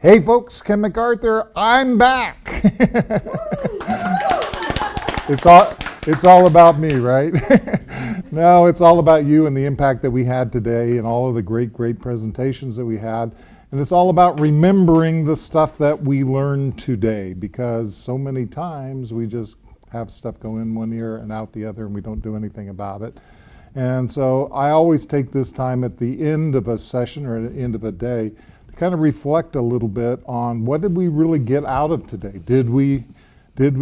Hey folks, Ken McArthur, I'm back. It's all about me, right? No, it's all about you and the impact that we had today and all of the great presentations that we had. And it's all about remembering the stuff that we learned today, because so many times we just have stuff go in one ear and out the other and we don't do anything about it. And so I always take this time at the end of a session or at the end of a day to kind of reflect a little bit on what did we really get out of today? Did we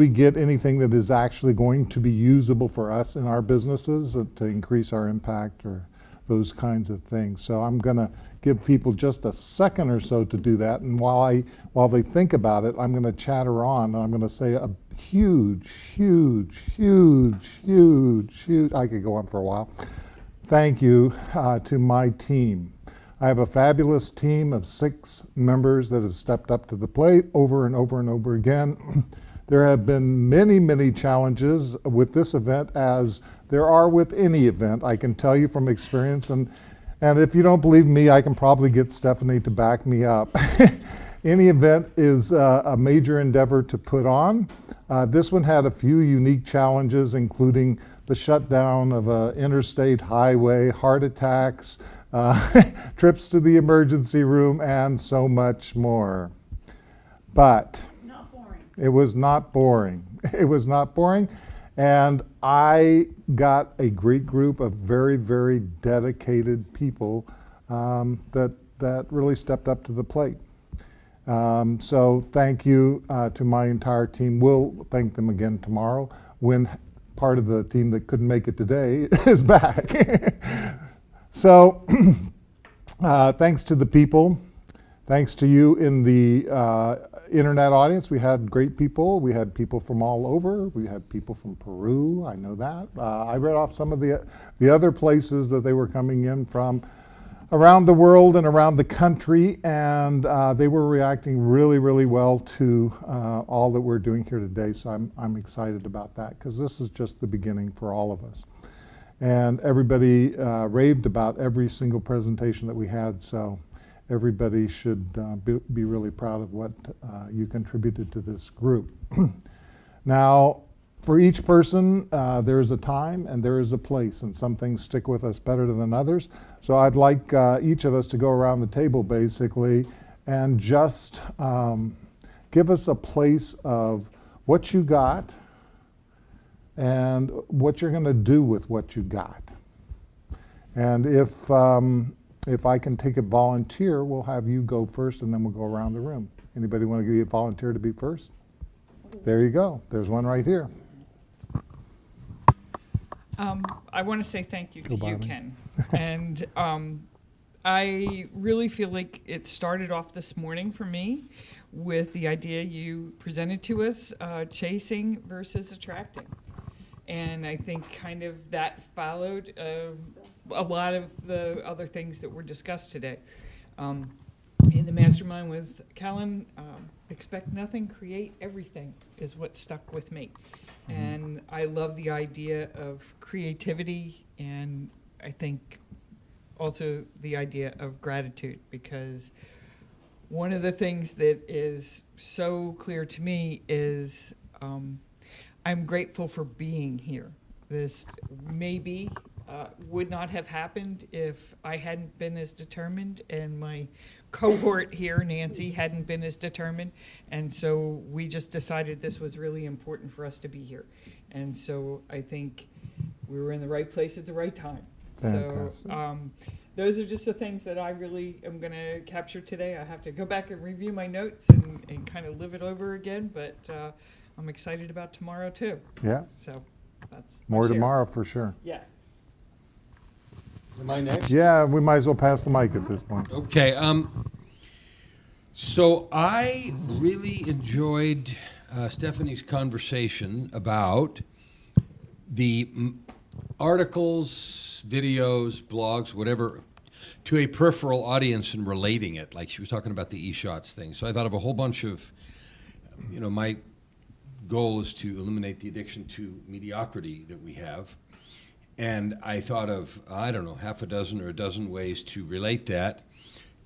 get anything that is actually going to be usable for us in our businesses to increase our impact or those kinds of things? So I'm going to give people just a second or so to do that. And while they think about it, I'm going to chatter on and I'm going to say a huge, I could go on for a while. Thank you to my team. I have a fabulous team of 6 members that have stepped up to the plate over and over again. There have been many challenges with this event, as there are with any event. I can tell you from experience, and if you don't believe me, I can probably get Stephanie to back me up. Any event is a major endeavor to put on. This one had a few unique challenges, including the shutdown of an interstate highway, heart attacks, trips to the emergency room, and so much more. But it was not boring. It was not boring. And I got a great group of very dedicated people that really stepped up to the plate. So thank you to my entire team. We'll thank them again tomorrow when part of the team that couldn't make it today is back. So thanks to the people. Thanks to you in the internet audience. We had great people. We had people from all over. We had people from Peru, I know that. I read off some of the other places that they were coming in from around the world and around the country, and they were reacting really well to all that we're doing here today. So I'm excited about that, because this is just the beginning for all of us. And everybody raved about every single presentation that we had, so everybody should be really proud of what you contributed to this group. Now, for each person, there is a time and there is a place, and some things stick with us better than others. So I'd like each of us to go around the table basically and just give us a place of what you got and what you're going to do with what you got. And if I can take a volunteer, we'll have you go first and then we'll go around the room. Anybody want to give you a volunteer to be first? There you go. There's one right here. I want to say thank you to you, Ken. And I really feel like it started off this morning for me with the idea you presented to us, chasing versus attracting. And I think kind of that followed a lot of the other things that were discussed today. In the mastermind with Callan, expect nothing, create everything is what stuck with me. And I love the idea of creativity, and I think also the idea of gratitude, because one of the things that is so clear to me is I'm grateful for being here. This maybe would not have happened if I hadn't been as determined and my cohort here, Nancy, hadn't been as determined. And so we just decided this was really important for us to be here. And so I think we were in the right place at the right time. Fantastic. So those are just the things that I really am going to capture today. I have to go back and review my notes and kind of live it over again, but I'm excited about tomorrow too. Yeah. So that's my More share. tomorrow for sure. Yeah. Am I next? Yeah, we might as well pass the mic at this point. Okay. So I really enjoyed Stephanie's conversation about the articles, videos, blogs, whatever, to a peripheral audience and relating it. Like she was talking about the e-shots thing. So I thought of a whole bunch of, my goal is to eliminate the addiction to mediocrity that we have. And I thought of, I don't know, half a dozen or a dozen ways to relate that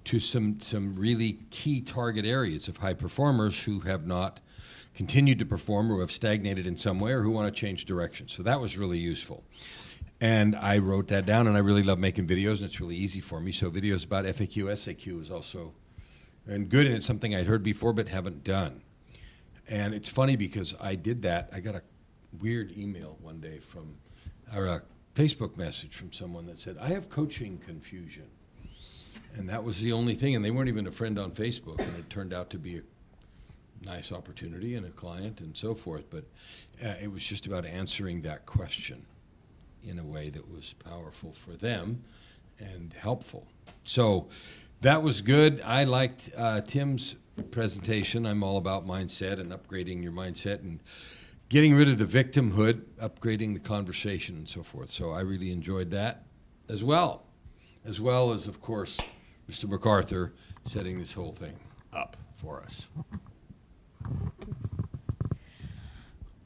to some really key target areas of high performers who have not continued to perform or have stagnated in some way or who want to change direction. So that was really useful. And I wrote that down, and I really love making videos, and it's really easy for me. So videos about FAQ, SAQ is also and good, and it's something I'd heard before but haven't done. And it's funny because I did that. I got a weird email one day or a Facebook message from someone that said, I have coaching confusion. And that was the only thing, and they weren't even a friend on Facebook, and it turned out to be a nice opportunity and a client and so forth. But it was just about answering that question in a way that was powerful for them and helpful. So that was good. I liked Tim's presentation. I'm all about mindset and upgrading your mindset and getting rid of the victimhood, upgrading the conversation and so forth. So I really enjoyed that as well as, of course, Mr. McArthur setting this whole thing up for us.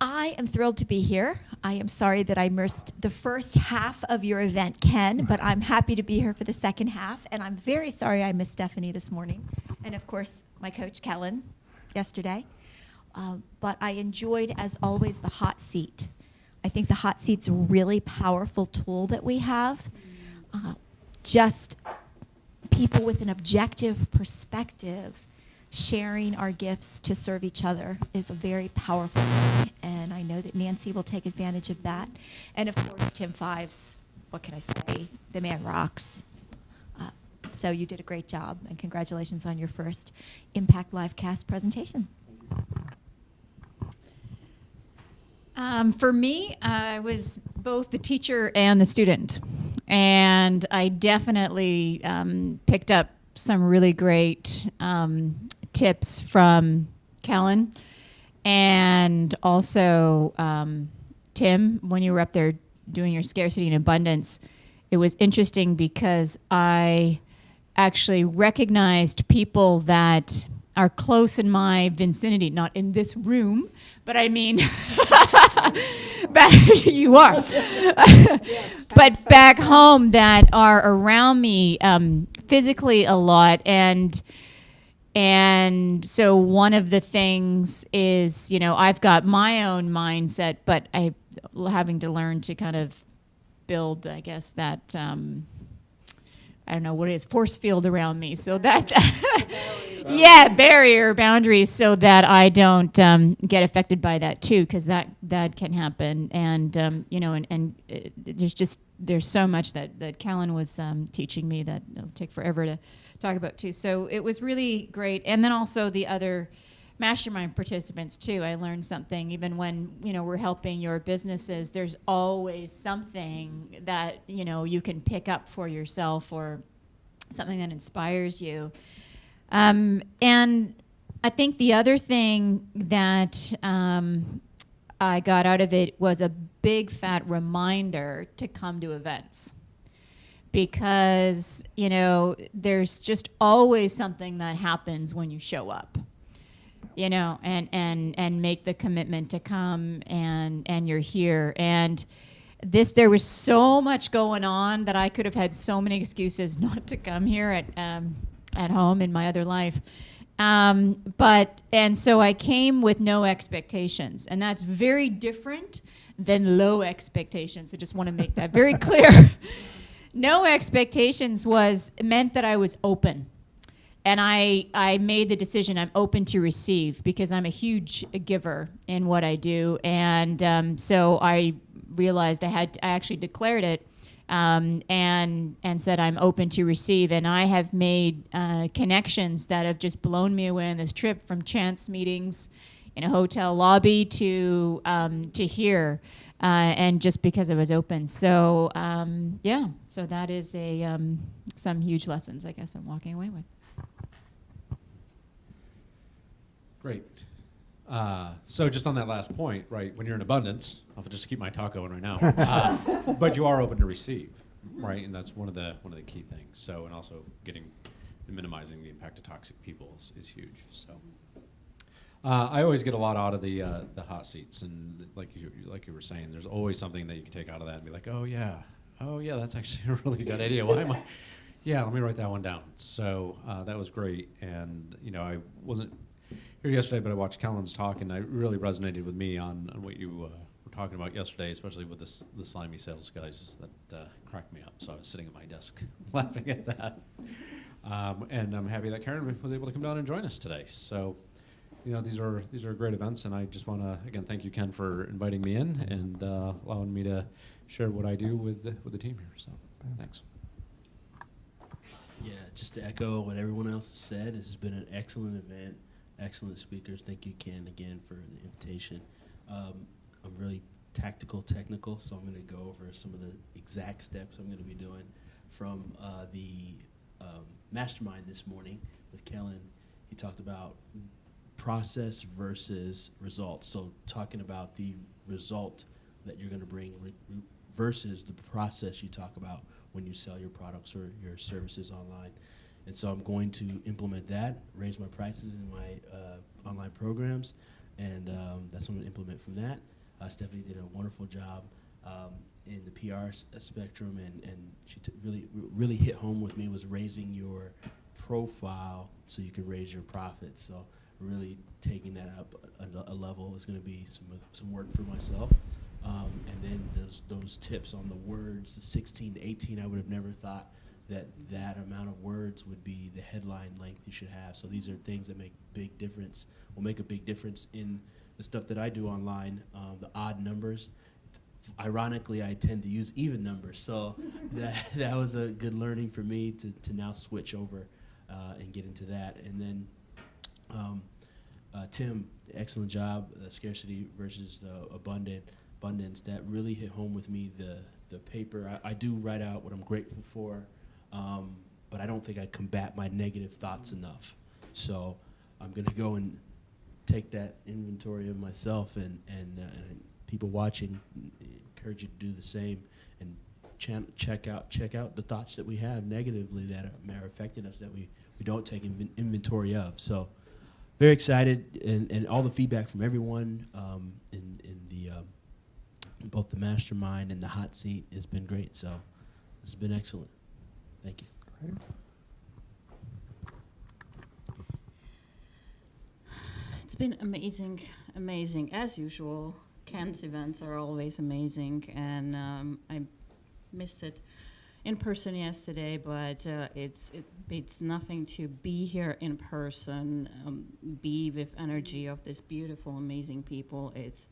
I am thrilled to be here. I am sorry that I missed the first half of your event, Ken, but I'm happy to be here for the second half. And I'm very sorry I missed Stephanie this morning. And of course, my coach, Kellen, yesterday. But I enjoyed, as always, the hot seat. I think the hot seat's a really powerful tool that we have. Just people with an objective perspective sharing our gifts to serve each other is a very powerful thing, and I know that Nancy will take advantage of that. And of course, Tim Fives, what can I say? The man rocks. So you did a great job, and congratulations on your first Impact Livecast presentation. For me, I was both the teacher and the student, and I definitely picked up some really great tips from Kellen, and also Tim, when you were up there doing your scarcity and abundance. It was interesting because I actually recognized people that are close in my vicinity, not in this room, but I mean, back, you are, but back home that are around me physically a lot. And so one of the things is, you know, I've got my own mindset, but I'm having to learn to kind of build, I guess, that, I don't know what it is, force field around me. So that, barrier, boundaries, so that I don't get affected by that too, because that can happen. And, you know, and there's so much that Callan was teaching me that it'll take forever to talk about too. So it was really great. And then also the other mastermind participants too. I learned something. Even when, you know, we're helping your businesses, there's always something that, you know, you can pick up for yourself or something that inspires you. And I think the other thing that I got out of it was a big fat reminder to come to events. Because, you know, there's just always something that happens when you show up, you know, and make the commitment to come and you're here. And there was so much going on that I could have had so many excuses not to come here at home in my other life. And so I came with no expectations, and that's very different than low expectations. I just want to make that very clear. No expectations meant that I was open. And I made the decision I'm open to receive, because I'm a huge giver in what I do. And so I realized I actually declared it and said I'm open to receive. And I have made connections that have just blown me away on this trip, from chance meetings in a hotel lobby to here. And just because I was open. So, so that is some huge lessons, I guess, I'm walking away with. Great. So just on that last point, right, when you're in abundance, I'll just keep my talk going right now, but you are open to receive, right? And that's one of the key things. So, and also minimizing the impact of toxic people is huge. So. I always get a lot out of the hot seats, and like you were saying, there's always something that you can take out of that and be like, oh yeah, that's actually a really good idea. Why am I? Yeah, let me write that one down. So that was great. And, you know, I wasn't here yesterday, but I watched Kellen's talk, and it really resonated with me on what you were talking about yesterday, especially with the slimy sales guys that cracked me up. So I was sitting at my desk laughing at that. And I'm happy that Karen was able to come down and join us today. So, you know, these are great events, and I just want to, again, thank you, Ken, for inviting me in and allowing me to share what I do with the team here. So thanks. Yeah, just to echo what everyone else has said, this has been an excellent event, excellent speakers. Thank you, Ken, again for the invitation. I'm really technical, so I'm going to go over some of the exact steps I'm going to be doing from the mastermind this morning with Kellen. He talked about process versus results. So talking about the result that you're going to bring versus the process you talk about when you sell your products or your services online. And so I'm going to implement that, raise my prices in my online programs, and that's what I'm going to implement from that. Stephanie did a wonderful job in the PR spectrum, and she really hit home with me was raising your profile so you can raise your profits. So really taking that up a level is going to be some work for myself. And then those tips on the words, the 16 to 18, I would have never thought that amount of words would be the headline length you should have. So these are things that make will make a big difference in the stuff that I do online, the odd numbers. Ironically, I tend to use even numbers, so that was a good learning for me to now switch over and get into that. And then Tim, excellent job, scarcity versus the abundance, that really hit home with me. The paper, I do write out what I'm grateful for, but I don't think I combat my negative thoughts enough. So I'm going to go and take that inventory of myself, and people watching, encourage you to do the same and check out the thoughts that we have negatively that are affecting us that we don't take inventory of. So very excited, and all the feedback from everyone in both the mastermind and the hot seat has been great. So it's been excellent. Thank you. Great. It's been amazing as usual. Ken's events are always amazing, and I missed it in person yesterday, but it's nothing to be here in person, be with energy of this beautiful, amazing people. It's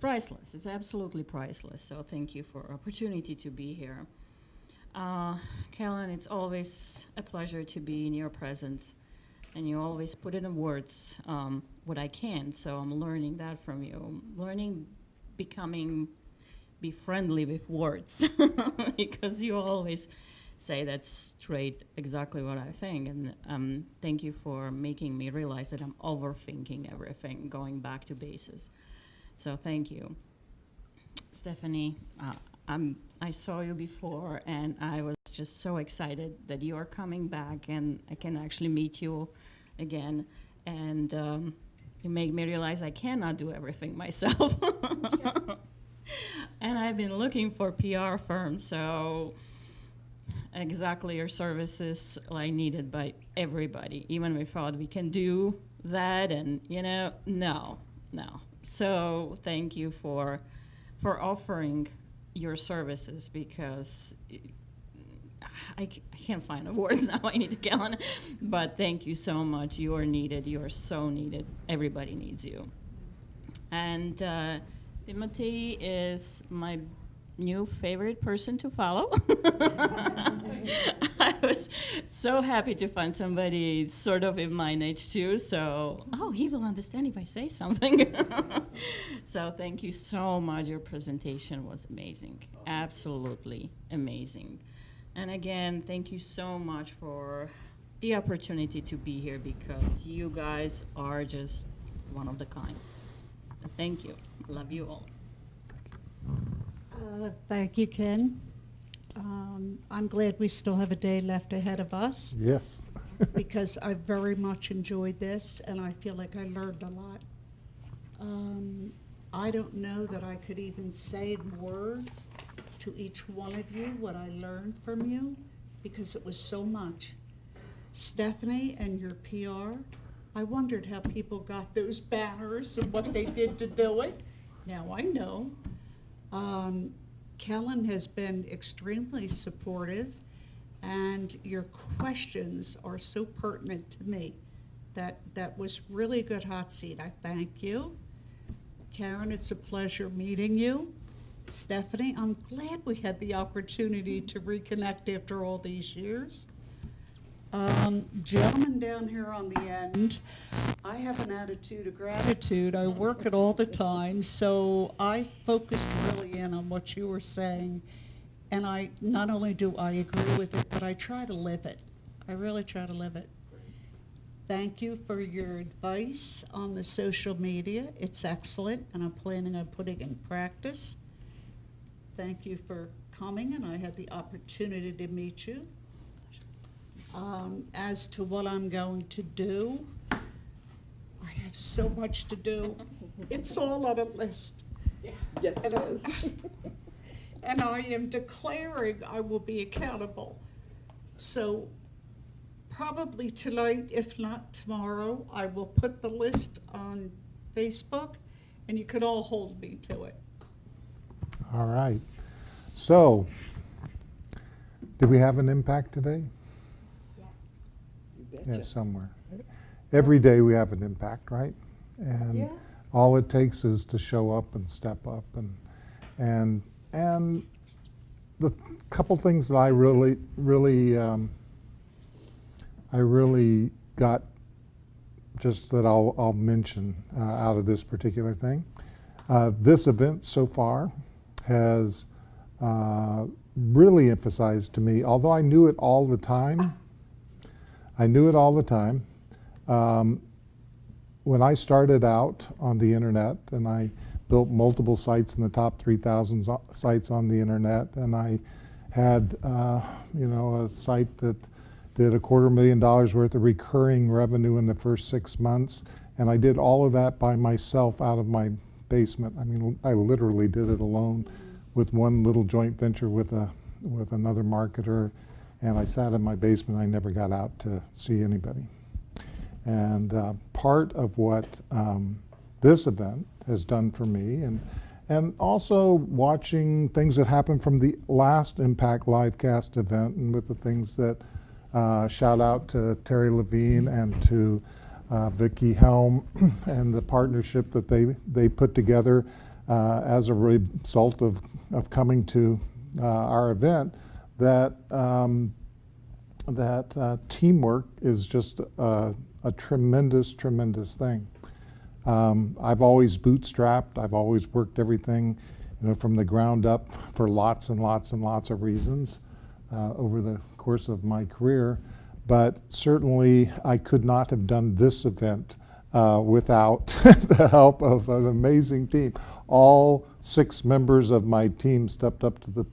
priceless. It's absolutely priceless. So thank you for opportunity to be here. Kellen, it's always a pleasure to be in your presence, and you always put it in words what I can. So I'm learning that from you. Learning, be friendly with words, because you always say that straight exactly what I think. And thank you for making me realize that I'm overthinking everything, going back to bases. So thank you. Stephanie, I saw you before, and I was just so excited that you are coming back, and I can actually meet you again. And you make me realize I cannot do everything myself. And I've been looking for PR firms, so exactly your services are needed by everybody. Even we thought we can do that, and no. So thank you for offering your services, because I can't find the words now. I need to get on. But thank you so much. You are needed. You are so needed. Everybody needs you. And Timothy is my new favorite person to follow. I was so happy to find somebody sort of in my age too. So, he will understand if I say something. So thank you so much. Your presentation was amazing. Absolutely amazing. And again, thank you so much for the opportunity to be here, because you guys are just one of the kind. Thank you. Love you all. Thank you, Ken. I'm glad we still have a day left ahead of us, Yes. because I very much enjoyed this, and I feel like I learned a lot. I don't know that I could even say in words to each one of you what I learned from you, because it was so much. Stephanie and your PR, I wondered how people got those banners and what they did to do it. Now I know. Kellen has been extremely supportive, and your questions are so pertinent to me. That was really a good hot seat. I thank you. Karen, it's a pleasure meeting you. Stephanie, I'm glad we had the opportunity to reconnect after all these years. Gentleman down here on the end, I have an attitude of gratitude. I work it all the time, so I focused really in on what you were saying, and I not only do I agree with it, but I try to live it. I really try to live it. Thank you for your advice on the social media. It's excellent, and I'm planning on putting it in practice. Thank you for coming, and I had the opportunity to meet you. As to what I'm going to do, I have so much to do. It's all on a list. Yes, it is. And I am declaring I will be accountable. So probably tonight, if not tomorrow, I will put the list on Facebook, and you can all hold me to it. All right. So, did we have an impact today? You betcha. Yeah, somewhere. Every day we have an impact, right? And Yeah. all it takes is to show up and step up, and the couple things that I really got, just that I'll mention out of this particular thing. This event so far has really emphasized to me, although I knew it all the time. When I started out on the internet, and I built multiple sites in the top 3,000 sites on the internet, and I had a site that did $250,000 worth of recurring revenue in the first 6 months, and I did all of that by myself out of my basement. I mean, I literally did it alone with one little joint venture with another marketer, and I sat in my basement. I never got out to see anybody. And part of what this event has done for me, and also watching things that happened from the last Impact Livecast event, and with the things that shout out to Terry Levine and to Vicky Helm and the partnership that they put together as a result of coming to our event, that teamwork is just a tremendous thing. I've always bootstrapped. I've always worked everything, from the ground up for lots and lots and lots of reasons over the course of my career. But certainly, I could not have done this event without the help of an amazing team. All 6 members of my team stepped up to the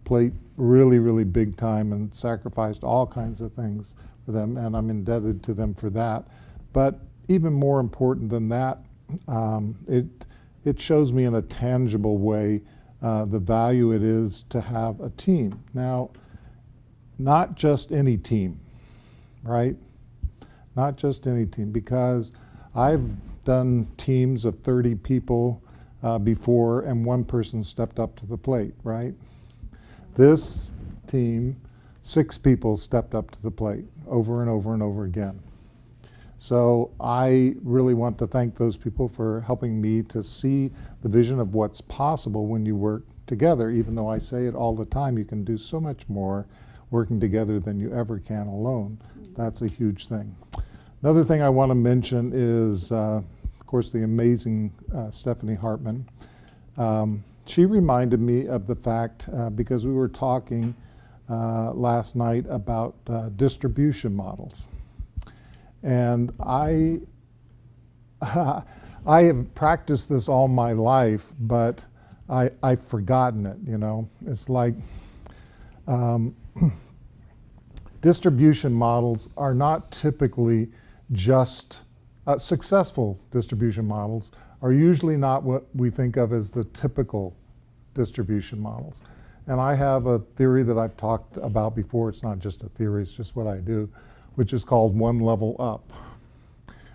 plate really big time and sacrificed all kinds of things for them, and I'm indebted to them for that. But even more important than that, it shows me in a tangible way the value it is to have a team. Now, not just any team, right? Not just any team, because I've done teams of 30 people before, and one person stepped up to the plate, right? This team, 6 people stepped up to the plate over and over and over again. So I really want to thank those people for helping me to see the vision of what's possible when you work together. Even though I say it all the time, you can do so much more working together than you ever can alone. That's a huge thing. Another thing I want to mention is, of course, the amazing Stephanie Hartman. She reminded me of the fact, because we were talking last night about distribution models. And I have practiced this all my life, but I've forgotten it, It's like distribution models are not typically just successful distribution models are usually not what we think of as the typical distribution models. And I have a theory that I've talked about before. It's not just a theory, it's just what I do, which is called one level up,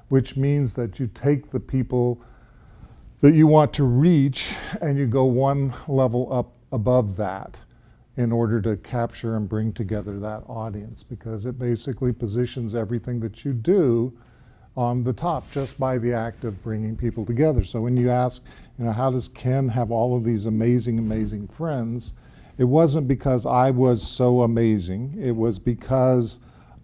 which means that you take the people that you want to reach and you go one level up above that in order to capture and bring together that audience, because it basically positions everything that you do on the top just by the act of bringing people together. So when you ask, how does Ken have all of these amazing, amazing friends? It wasn't because I was so amazing. It was because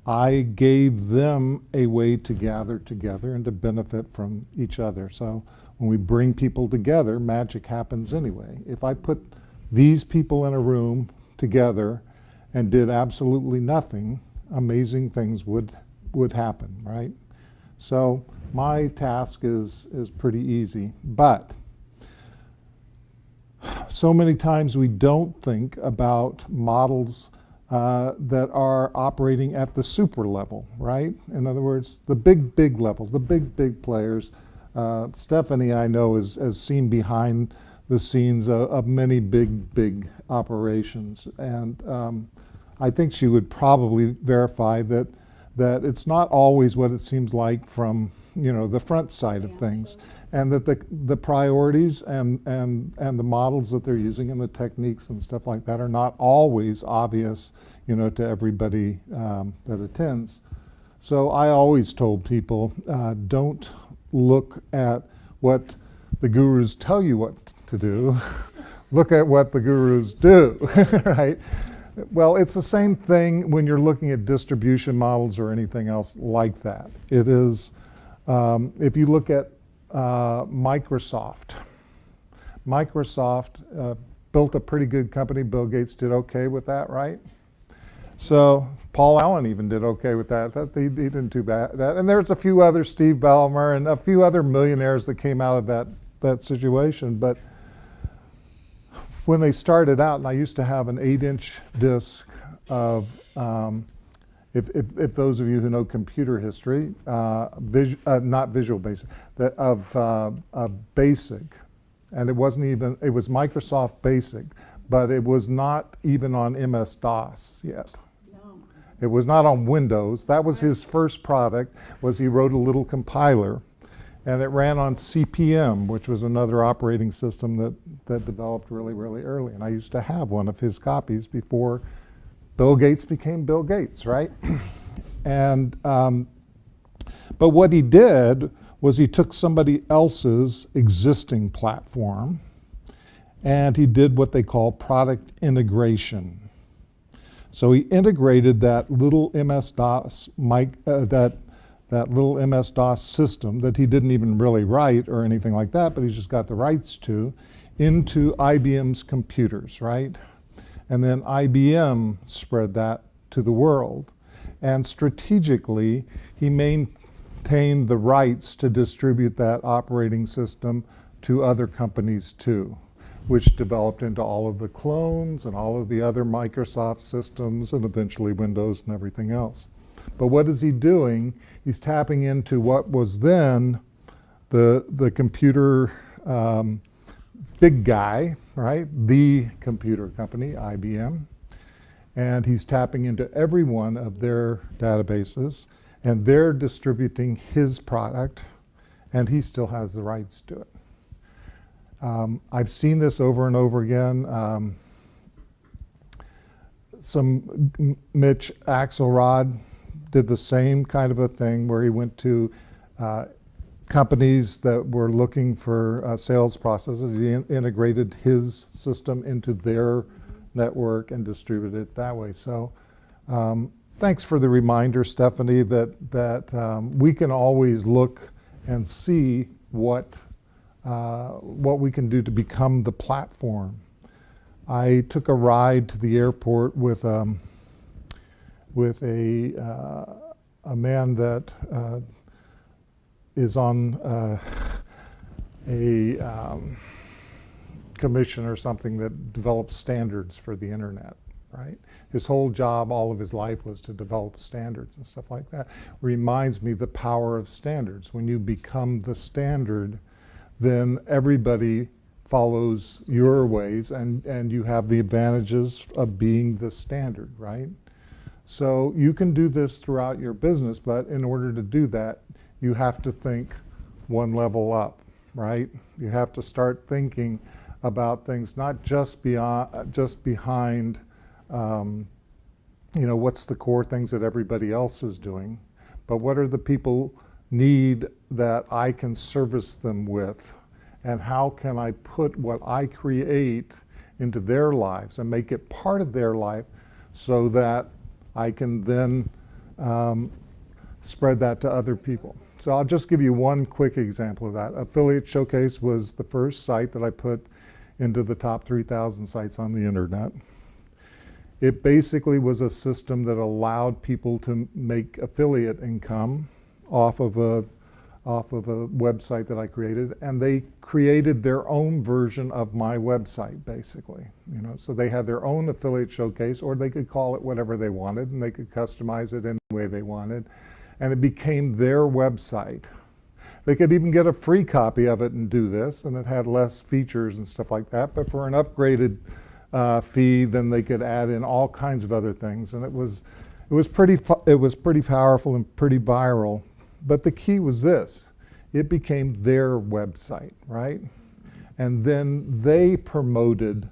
I gave them a way to gather together and to benefit from each other. So when we bring people together, magic happens anyway. If I put these people in a room together and did absolutely nothing, amazing things would happen, right? So my task is pretty easy, but so many times we don't think about models that are operating at the super level, right? In other words, the big levels, the big players. Stephanie, I know, has seen behind the scenes of many big operations, and I think she would probably verify that it's not always what it seems like from the front side of things, and that the priorities and the models that they're using and the techniques and stuff like that are not always obvious to everybody that attends. So I always told people, don't look at what the gurus tell you what to do, look at what the gurus do, right? Well, it's the same thing when you're looking at distribution models or anything else like that. It is, if you look at Microsoft built a pretty good company. Bill Gates did okay with that, right? So Paul Allen even did okay with that. He didn't do bad. And there's a few other, Steve Ballmer and a few other millionaires that came out of that situation. But when they started out, and I used to have an 8-inch disc of, if those of you who know computer history, not Visual Basic, of BASIC, and it was Microsoft BASIC, but it was not even on MS-DOS yet. No. It was not on Windows. That was his first product, was he wrote a little compiler, and it ran on CPM, which was another operating system that developed really, really early. And I used to have one of his copies before Bill Gates became Bill Gates, right? And but what he did was he took somebody else's existing platform and he did what they call product integration. So he integrated that little MS-DOS that little MS-DOS system that he didn't even really write or anything like that, but he's just got the rights to, into IBM's computers, right? And then IBM spread that to the world. And strategically, he maintained the rights to distribute that operating system to other companies too, which developed into all of the clones and all of the other Microsoft systems and eventually Windows and everything else. But what is he doing? He's tapping into what was then the computer big guy, right? The computer company, IBM. And he's tapping into every one of their databases, and they're distributing his product, and he still has the rights to it. I've seen this over and over again. Mitch Axelrod did the same kind of a thing where he went to companies that were looking for sales processes. He integrated his system into their network and distributed it that way. So thanks for the reminder, Stephanie, that we can always look and see what we can do to become the platform. I took a ride to the airport with a man that is on a commission or something that develops standards for the internet, right? His whole job, all of his life, was to develop standards and stuff like that. Reminds me the power of standards. When you become the standard, then everybody follows your ways, and you have the advantages of being the standard, right? So you can do this throughout your business, but in order to do that, you have to think one level up, right? You have to start thinking about things not just behind, what's the core things that everybody else is doing, but what are the people need that I can service them with, and how can I put what I create into their lives and make it part of their life so that I can then spread that to other people. So I'll just give you one quick example of that. Affiliate Showcase was the first site that I put into the top 3,000 sites on the internet. It basically was a system that allowed people to make affiliate income off of a website that I created, and they created their own version of my website, basically. So they had their own affiliate showcase, or they could call it whatever they wanted, and they could customize it any way they wanted, and it became their website. They could even get a free copy of it and do this, and it had less features and stuff like that, but for an upgraded fee, then they could add in all kinds of other things, and it was pretty powerful and pretty viral. But the key was this: it became their website, right? And then they promoted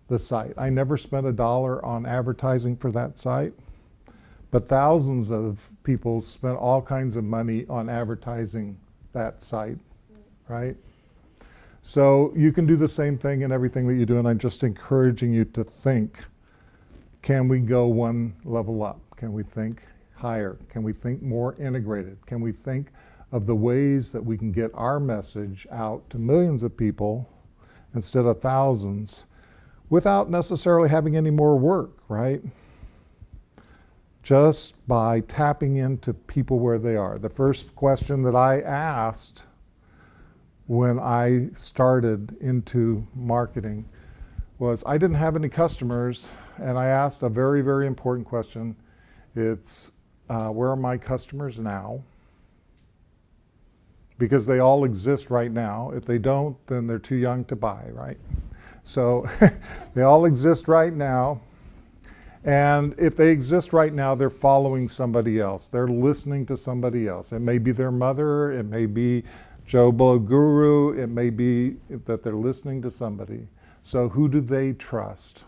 the site. I never spent $1 on advertising for that site, but thousands of people spent all kinds of money on advertising that site, right? So you can do the same thing in everything that you do, and I'm just encouraging you to think, can we go one level up? Can we think higher? Can we think more integrated? Can we think of the ways that we can get our message out to millions of people instead of thousands without necessarily having any more work, right? Just by tapping into people where they are. The first question that I asked when I started into marketing was, I didn't have any customers, and I asked a very, very important question. It's, where are my customers now? Because they all exist right now. If they don't, then they're too young to buy, right? So they all exist right now. And if they exist right now, they're following somebody else. They're listening to somebody else. It may be their mother, it may be Joe Blow Guru, it may be that they're listening to somebody. So who do they trust?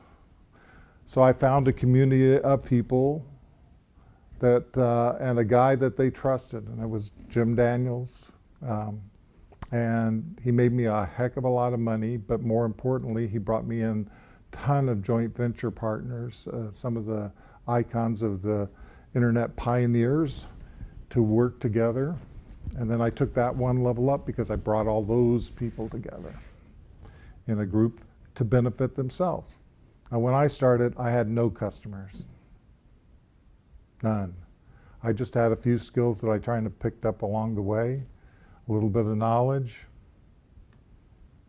So I found a community of people that, and a guy that they trusted, and it was Jim Daniels. And he made me a heck of a lot of money, but more importantly, he brought me in a ton of joint venture partners, some of the icons of the internet pioneers, to work together. And then I took that one level up because I brought all those people together in a group to benefit themselves. Now, when I started, I had no customers. None. I just had a few skills that I kind of picked up along the way, a little bit of knowledge.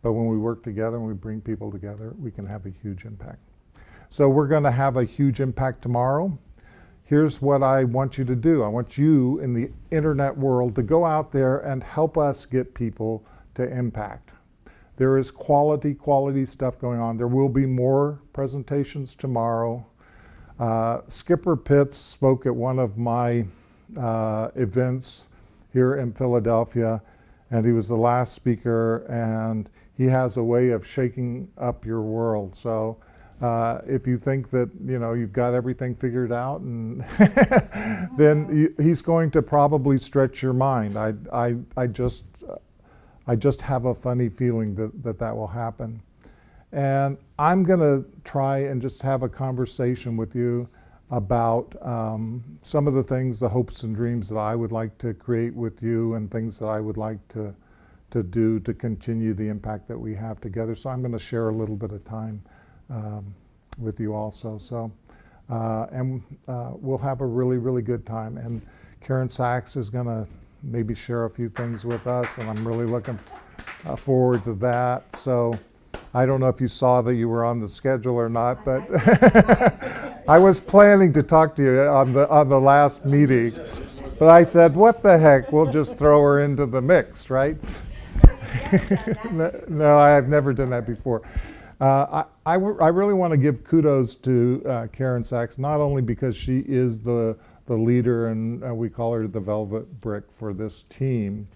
But when we work together and we bring people together, we can have a huge impact. So we're going to have a huge impact tomorrow. Here's what I want you to do. I want you in the internet world to go out there and help us get people to impact. There is quality stuff going on. There will be more presentations tomorrow. Skipper Pitts spoke at one of my events here in Philadelphia, and he was the last speaker, and he has a way of shaking up your world. So if you think that you've got everything figured out, and then he's going to probably stretch your mind. I just have a funny feeling that will happen. And I'm going to try and just have a conversation with you about some of the things, the hopes and dreams that I would like to create with you, and things that I would like to do to continue the impact that we have together. So I'm going to share a little bit of time with you also. So, we'll have a really, really good time. And Karen Sachs is going to maybe share a few things with us, and I'm really looking forward to that. So I don't know if you saw that you were on the schedule or not, but I was planning to talk to you on the last meeting, but I said, what the heck, we'll just throw her into the mix, right? No, I have never done that before. I really want to give kudos to Karen Sachs, not only because she is the leader, and we call her the Velvet Brick for this team.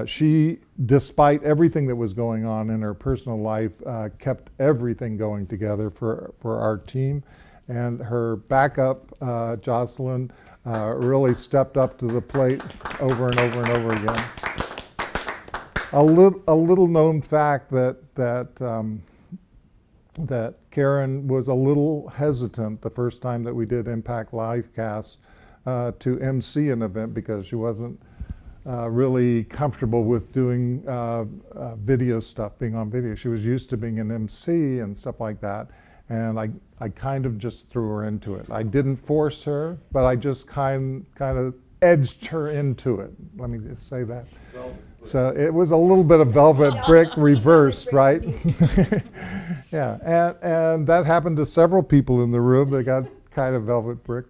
She, despite everything that was going on in her personal life, kept everything going together for our team. And her backup, Jocelyn, really stepped up to the plate over and over and over again. A little known fact that Karen was a little hesitant the first time that we did Impact Livecast to MC an event because she wasn't really comfortable with doing video stuff, being on video. She was used to being an MC and stuff like that, and I kind of just threw her into it. I didn't force her, but I just kind of edged her into it. Let me just say that. So it was a little bit of velvet brick reversed, right? Yeah, and that happened to several people in the room. They got kind of velvet brick.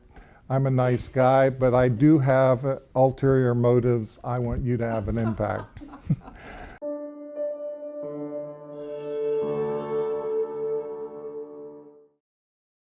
I'm a nice guy, but I do have ulterior motives. I want you to have an impact.